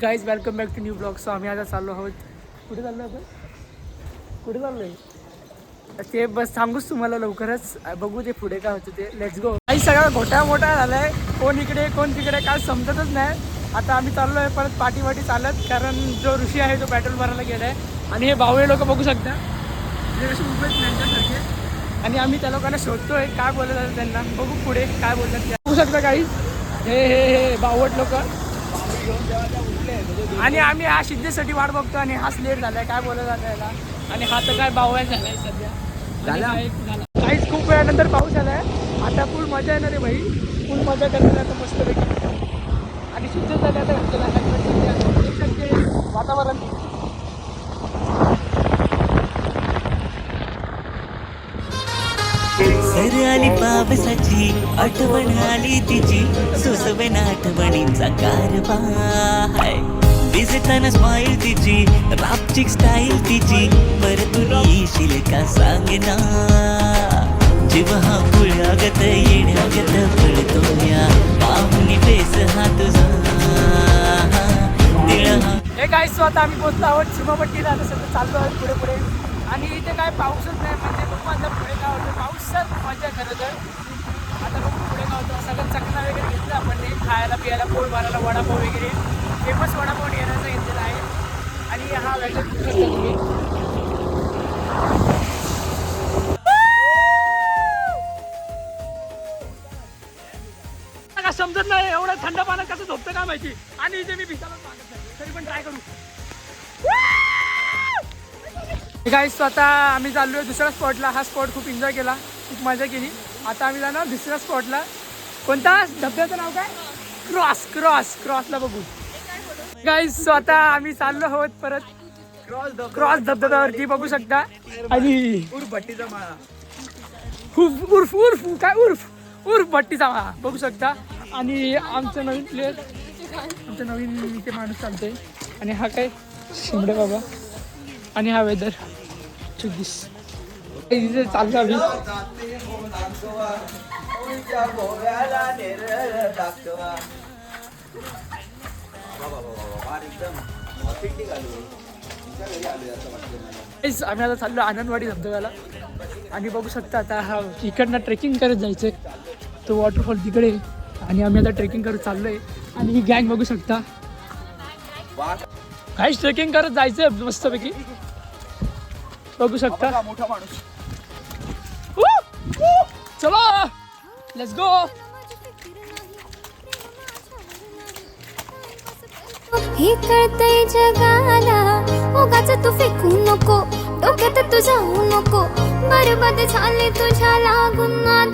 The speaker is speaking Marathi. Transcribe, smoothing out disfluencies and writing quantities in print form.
Guys welcome back to new blog. So आम्ही आता चाललो आहोत. कुठे चाललो आपण? कुठे चाललो आहे ते बस सांगूच तुम्हाला लवकरच. बघू ते पुढे काय होतं ते. Let's go. काही सगळा मोठा मोठा झालाय. कोण इकडे कोण तिकडे काय समजतच नाही. आता आम्ही चाललो आहे परत पाठी चालत, कारण जो ऋषी आहे तो पेट्रोल भरायला गेलाय. आणि हे भाऊ लोक बघू शकता कसे मुंबईत त्यांच्यासारखे. आणि आम्ही त्या लोकांना शोधतोय काय बोलत जातं त्यांना. बघू पुढे काय बोलतात ते. बघू शकता काही हे बावट लोक. आणि आम्ही हा सिद्धेसाठी वाट बघतो आणि हाच लेट झालाय काय बोलत जात याला. आणि हा तर काय बावळा झालाय सध्या. काहीच खूप वेळानंतर पाऊस आलाय. आता फुल मजा येणार आहे भाई. फुल मजा करणार आता मस्तपैकी. आणि सिद्ध झाले आता वातावरण. सर आली पावसाची आठवण आली तिची, सुसवेन आठवणींचा कारवाय. दिसताना स्माईल तिची, रापचिक स्टाईल तिची, पर तू येशील का सांग ना. जीव हा पुळागत येण्यागत पडतो या, पाहुणी बेस हा तुझा निळ हा. हे काय स्वतः आम्ही पोहोचलो आहोत सीमापट्टीला. आता सध्या चाललो आहोत पुढे. आणि इथे काय पाऊसच नाही. म्हणजे बघू आता पुढे काय होतं. पाऊसच मजा खरं तर. आता बघू पुढे काय होतं. सगळं चकना वगैरे घेतलं आपण. खायला पियाला पोट भरायला वडापाव वगैरे. फेमस वडापाव येण्याचा घेतलेला आहे. आणि हा वेगळा समजत नाही एवढं थंड पाण्यात कसं झोपतं काय माहिती. आणि इथे मी भिसायला मागत नाही, तरी पण ट्राय करू. गाईस स्वतः आम्ही चाललोय दुसऱ्या स्पॉटला. हा स्पॉट खूप एन्जॉय केला, खूप मजा केली. आता आम्ही जाणार दुसऱ्या स्पॉटला. कोणता धबधब्याचं नाव काय? क्रॉसला बघू. गाईस स्वतः आम्ही चाललो आहोत परत क्रॉस धबधब्यावरती बघू शकता. आणि भट्टीचा माळा. उर्फ भट्टीचा माळा बघू शकता. आणि आमचं नवीन प्लेअर, आमचं नवीन इथे माणूस चालतोय. आणि हा काय शिमडे बाबा. आणि हा वेदर चुकीस इथे चाललो आम्ही. आम्ही आता चाललो आनंदवाडी धबधब्याला. आणि बघू शकता आता हा इकडनं ट्रेकिंग करत जायचंय. तो वॉटरफॉल तिकडे. आणि आम्ही आता ट्रेकिंग करत चाललोय. आणि ही गँग बघू शकता. काहीच ट्रेकिंग करत जायचंय मस्तपैकी बघू शकता. मोठा माणूस. चलो लेट्स गो. हे कळतंय जगाला, उगाच तू फेकू नको, डोक्यात तू जाऊ नको. बरबाद झाले तुझ्या लागून.